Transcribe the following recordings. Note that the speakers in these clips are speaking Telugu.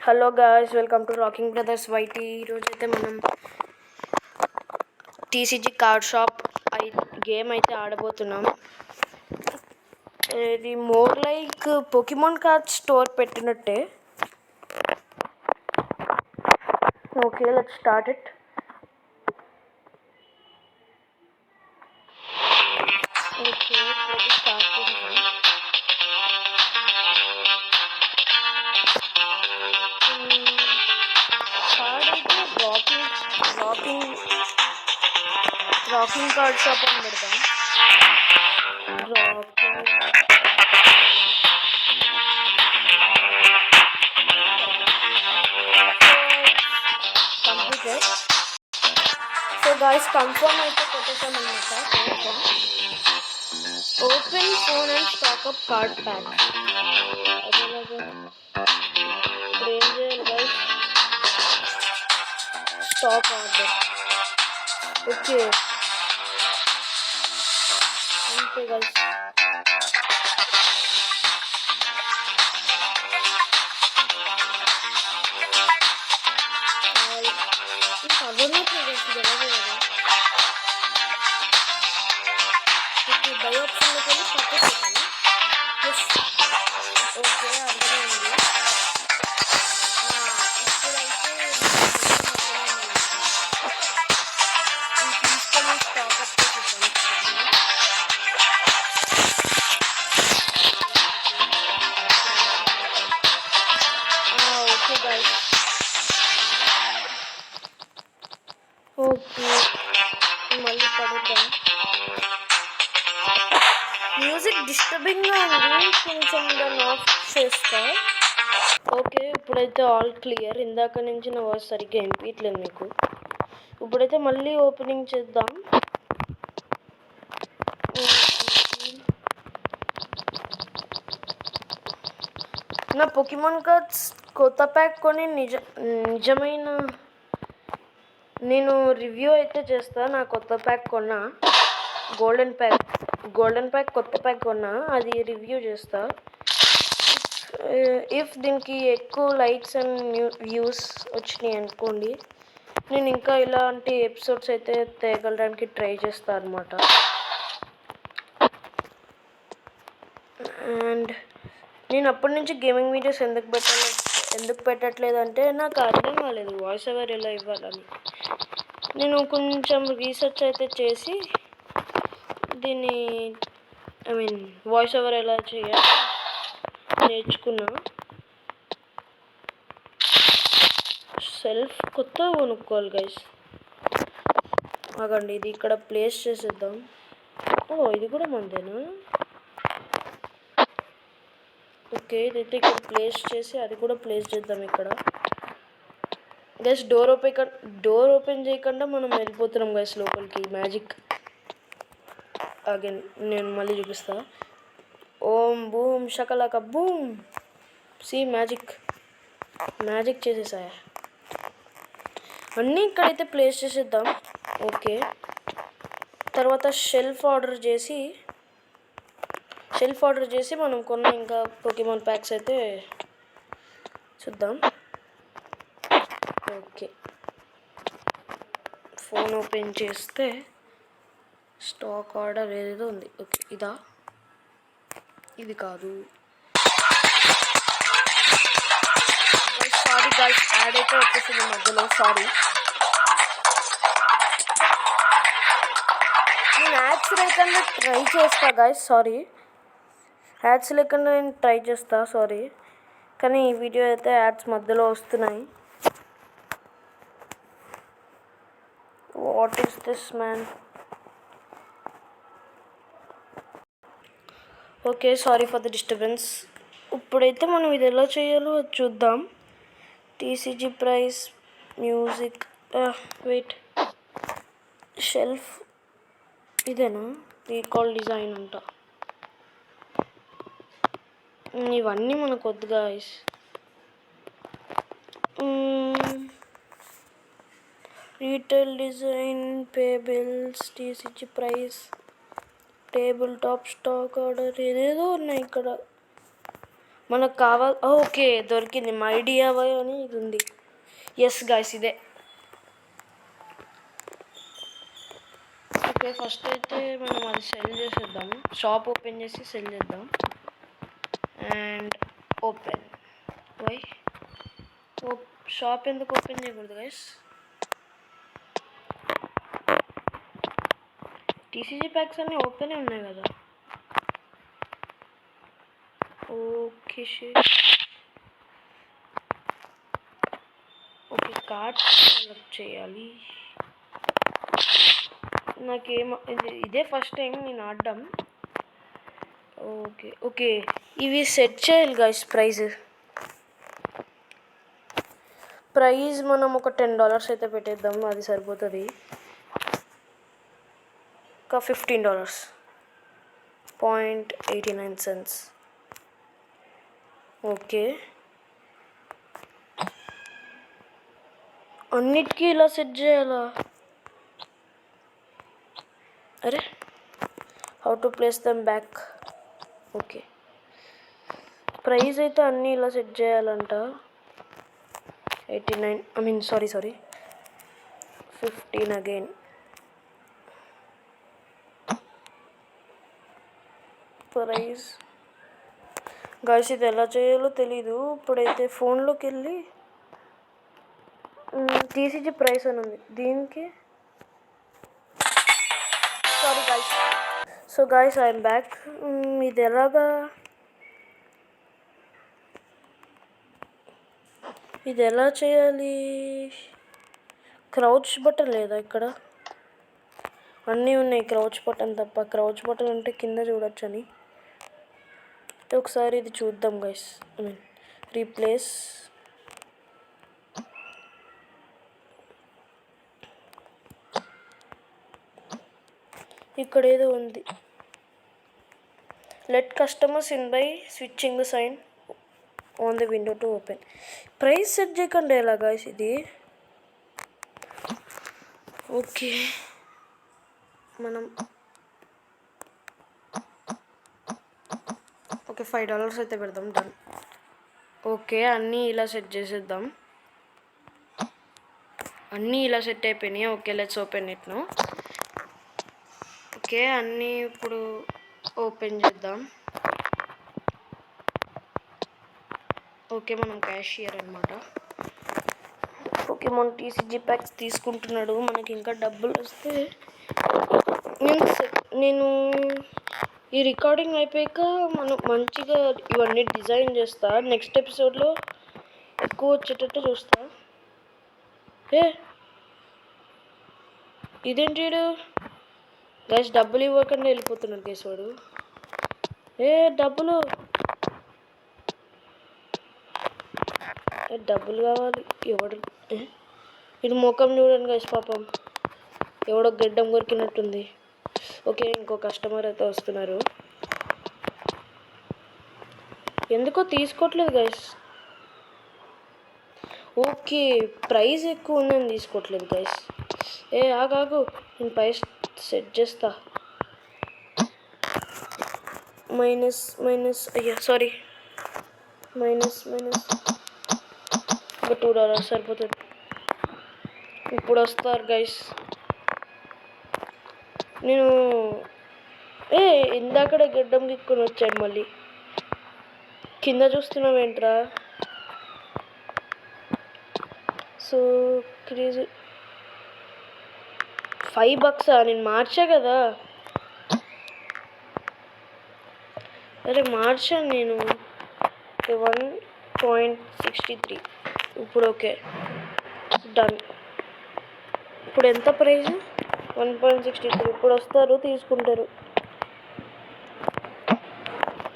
Hello guys, welcome to rocking brothers YT. ఈరోజైతే మనం టీసీజీ కార్డ్ షాప్ గేమ్ అయితే ఆడబోతున్నాం. ఇది more like Pokemon card store పెట్టినట్టే. Okay, let's start it. Okay, start చేద్దాం. కార్డ్ అయితే రాకింగ్ కార్డ్ షాప్ అని పెడదాం. కంప్యూటర్. సో గాయ్స్, కన్ఫర్మ్ అయితే కొట్టేసాం అనమాట. Open phone and stack up card pack. ఇప్పుడు ఏం చేయాలి గాయ్స్? Stock order. ఓకే, అంతే గాయ్స్. బై ఆప్షన్లోకి వెళ్ళి పర్చేస్ చేయాలి. ఓకే, అర్థమైంది. తీసుకొని స్టాక్అప్ చేసేద్దాం. ఓకే గైస్, ఓకే మళ్ళీ పడుద్దాం. మ్యూజిక్ డిస్టర్బింగ్గా ఉంది, కొంచెం దాన్ని ఆఫ్ చేస్తా. ఓకే, ఇప్పుడైతే ఆల్ క్లియర్. ఇందాక నుంచి నా వాయిస్ సరిగ్గా వినిపించలేదు మీకు. ఇప్పుడైతే మళ్ళీ ఓపెనింగ్ చేద్దాం. నా పోకీమాన్ కార్డ్స్ కొత్త ప్యాక్ కొని నిజమైన నేను రివ్యూ అయితే చేస్తా. నా కొత్త ప్యాక్ కొన్నా, గోల్డెన్ ప్యాక్ కొత్త ప్యాక్ కొన్నా, అది రివ్యూ చేస్తా. ఇఫ్ దీనికి ఎక్కువ లైక్స్ అండ్ వ్యూస్ వచ్చినాయి అనుకోండి, నేను ఇంకా ఇలాంటి ఎపిసోడ్స్ అయితే తేగలడానికి ట్రై చేస్తాను అనమాట. అండ్ నేను అప్పటి నుంచి గేమింగ్ వీడియోస్ ఎందుకు పెట్టట్లేదు అంటే నాకు అర్థం కాలేదు వాయిస్ ఓవర్ ఎలా ఇవ్వాలని. నేను కొంచెం రీసెర్చ్ అయితే చేసి దీన్ని వాయిస్ ఓవర్ ఎలా చేయాలి నేర్చుకున్నా. సెల్ఫ్ కొత్తగా కొనుక్కోవాలి గైస్. ఆగండి, ఇది ఇక్కడ ప్లేస్ చేసేద్దాం. ఇది కూడా మందేనా? ఓకే, ఇదైతే ఇక్కడ ప్లేస్ చేసి అది కూడా ప్లేస్ చేద్దాం ఇక్కడ. గైస్, డోర్ ఓపెన్ చేయకుండా మనం వెళ్ళిపోతున్నాం గైస్ లోపలికి. మ్యాజిక్ అగైన్ నేను మళ్ళీ చూపిస్తా. ఓం బూమ్ షకలక బూమ్. సి మ్యాజిక్ చేసేసా. అన్నీ ఇక్కడైతే ప్లేస్ చేసేద్దాం. ఓకే, తర్వాత షెల్ఫ్ ఆర్డర్ చేసి మనం కొన్న ఇంకా పోకీమాన్ ప్యాక్స్ అయితే చూద్దాం. ఓకే, ఫోన్ ఓపెన్ చేస్తే స్టాక్ ఆర్డర్ ఏదేదో ఉంది. ఓకే, ఇది కాదు. సారీ గైస్, యాడ్ అయితే వచ్చేసింది మధ్యలో. సారీ, నేను యాడ్స్ లేకుండా ట్రై చేస్తా గైస్. సారీ, కానీ ఈ వీడియో అయితే యాడ్స్ మధ్యలో వస్తున్నాయి. What is this man? Okay, sorry for the disturbance. ఇప్పుడైతే మనం ఇది ఎలా చేయాలో చూద్దాం. TCG price, music, weight, shelf ఇదేనా? రీకాల్ డిజైన్ అంట. ఇవన్నీ మనకు వద్దు guys. Retail design, pay bills, TCG price, table top, stock order, ఏదేదో ఉన్నాయి ఇక్కడ. మనకు కావాలి. ఓకే, దొరికింది. మై డిఐవై అని ఇది ఉంది. ఎస్ గాయస్, ఇదే. ఓకే, ఫస్ట్ అయితే మనం అది సెల్ చేసేద్దాం. షాప్ ఓపెన్ చేసి సెల్ చేద్దాం. And open. వై షాప్ ఎందుకు ఓపెన్ చేయకూడదు గైస్? టీసీజీ ప్యాక్స్ అన్నీ ఓపెనే ఉన్నాయి కదా. ఓకే ఓకే, కార్డ్ సెలెక్ట్ చేయాలి. నాకేమో ఇదే ఫస్ట్ టైం నేను ఆడడం. ఓకే ఓకే, ఇవి సెట్ చేయాలి గైస్. ప్రైజ్ మనం ఒక $10 అయితే పెట్టేద్దాం, అది సరిపోతుంది. ఒక $15, 0.89 cents. ఓకే, అన్నిటికీ ఇలా సెట్ చేయాలా? అరే, how to place them back. Okay, price అయితే అన్నీ ఇలా సెట్ చేయాలంట. 89, సారీ 15 అగైన్. ప్రైస్ గాయస్, ఇది ఎలా చేయాలో తెలీదు. ఇప్పుడైతే ఫోన్లోకి వెళ్ళి టీసీజీ ప్రైస్ అని ఉంది, దీనికి. Sorry guys. So guys, I'm back. ఇది ఎలాగా, ఇది ఎలా చేయాలి? క్రౌచ్ బటన్ లేదా ఇక్కడ? అన్నీ ఉన్నాయి క్రౌచ్ బటన్ తప్ప. క్రౌచ్ బటన్ అంటే కింద చూడొచ్చని. ఒకసారి ఇది చూద్దాం గైస్. రీప్లేస్. ఇక్కడ ఏదో ఉంది. Let customers in by switching the sign on the window to open. Price set చేయకండి ఎలా గైస్ ఇది? ఓకే, మనం ఓకే $5 అయితే పెడదాం. డన్. ఓకే, అన్నీ ఇలా సెట్ చేసేద్దాం. అన్నీ ఇలా సెట్ అయిపోయినాయి. Okay, let's open it now. Okay, అన్నీ ఇప్పుడు ఓపెన్ చేద్దాం. ఓకే, మనం క్యాషియర్ అనమాట. ఓకే, మన టీసీజీ ప్యాక్స్ తీసుకుంటున్నాడు. మనకి ఇంకా డబ్బులు వస్తే నేను ఈ రికార్డింగ్ అయిపోయాక మనం మంచిగా ఇవన్నీ డిజైన్ చేస్తా. నెక్స్ట్ ఎపిసోడ్లో ఎక్కువ వచ్చేటట్టు చూస్తా. ఇదేంటి గైస్, డబ్బులు ఇవ్వకుండా వెళ్ళిపోతున్నాడు గైస్ వాడు. డబ్బులు కావాలి. ఎవడు ఇది ముఖం చూడండి గైస్, పాపం ఎవడో గడ్డం కొరికినట్టుంది. ఓకే, ఇంకో కస్టమర్ అయితే వస్తున్నారు. ఎందుకో తీసుకోవట్లేదు గైస్. ఓకే, ప్రైస్ ఎక్కువ ఉందని తీసుకోవట్లేదు గైస్. ఆగాగు, నేను ప్రైస్ సెట్ చేస్తా. మైనస్ అయ్యా, సారీ, మైనస్ ఒక $2 సరిపోతుంది. ఇప్పుడు వస్తారు గైస్. నేను ఇందాకడే గడ్డం గిక్కుని వచ్చాను. మళ్ళీ కింద చూస్తున్నావేంట్రా? So crazy. $5 నేను మార్చా కదా. అరే మార్చాను నేను. 1.63. ఇప్పుడు ఓకే, డన్. ఇప్పుడు ఎంత ప్రైజ్? 1.63. ఇప్పుడు వస్తారు, తీసుకుంటారు.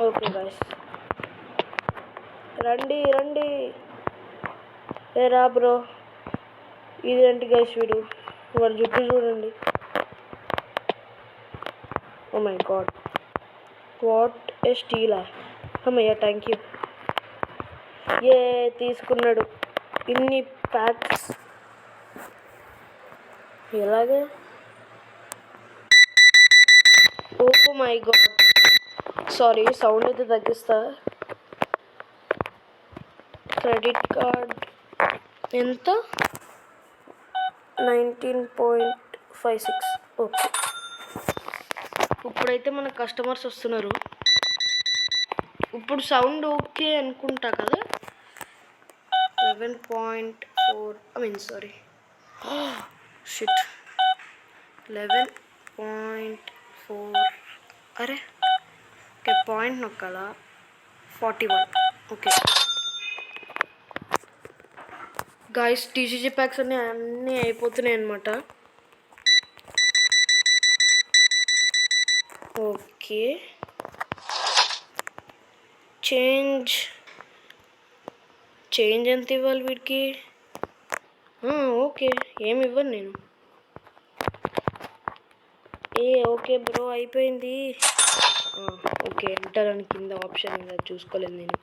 ఓకే గాయస్, రండి. రా బ్రో. ఇదేంటి గైస్, వాడి జుట్టు చూడండి. Oh my god, what a స్టీలా. అమ్మయ్య, థ్యాంక్ యూ. తీసుకున్నాడు ఇన్ని ప్యాక్స్. ఎలాగే? Oh my god, sorry, sound అయితే తగ్గిస్తా. క్రెడిట్ కార్డ్ ఎంత 19.56. ఓకే, ఇప్పుడైతే మన కస్టమర్స్ వస్తున్నారు. ఇప్పుడు సౌండ్ ఓకే అనుకుంటా కదా. 11.4 షిట్ 11.4 అరే ఓకే పాయింట్ నొక్కాలా 41. ఓకే గాయస్, టీసీజీ ప్యాక్స్ అన్నీ అయిపోతున్నాయి అన్నమాట. ఓకే చేంజ్ ఎంత ఇవ్వాలి వీడికి? ఓకే, ఏమి ఇవ్వను నేను. ఓకే బ్రో, అయిపోయింది. ఓకే, ఎంటర్ అని కింద ఆప్షన్ ఉంది, చూసుకోలేదు నేను.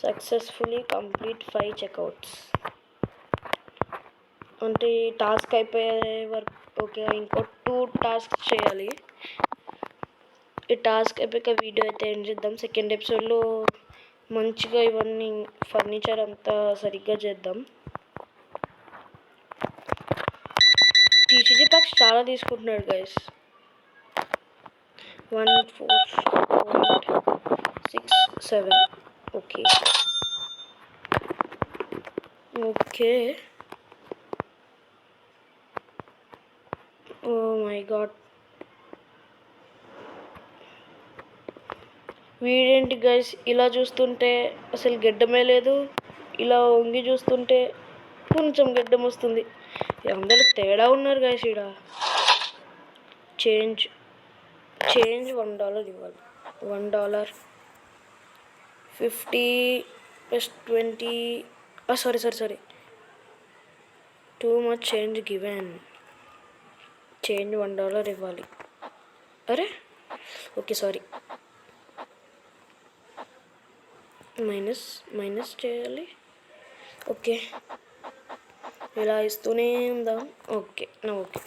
సక్సెస్ఫుల్లీ కంప్లీట్ 5 చెక్అవుట్స్ అంటే టాస్క్ అయిపోయే వరకు. ఓకే, ఇంకో 2 టాస్క్ చేయాలి. ఈ టాస్క్ అయిపోయాక వీడియో అయితే ఎండ్ చేద్దాం. సెకండ్ ఎపిసోడ్లో మంచిగా ఇవన్నీ ఫర్నిచర్ అంతా సరిగ్గా చేద్దాం. టీసీజీ ప్యాక్స్ చాలా తీసుకుంటున్నాడు guys. 14.67. Okay okay oh my god, వీడేంటి గైస్ ఇలా చూస్తుంటే అసలు గెడ్డమే లేదు, ఇలా వంగి చూస్తుంటే కొంచెం గెడ్డం వస్తుంది. అందరూ తేడా ఉన్నారు గైస్. ఈడ చేంజ్ $1 ఇవ్వాలి. $1 50 + 20. Sorry too much change given. Change $1 ఇవ్వాలి. అరే ఓకే సారీ, మైనస్ చేయాలి. ఓకే, ఇలా ఇస్తూనే ఉందాం. Okay okay.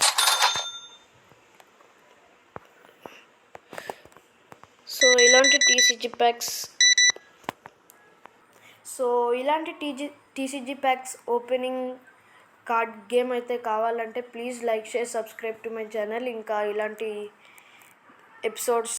సో ఇలాంటి TCG packs opening card game అయితే కావాలంటే please like share subscribe to my channel. ఇంకా ఇలాంటి ఎపిసోడ్స్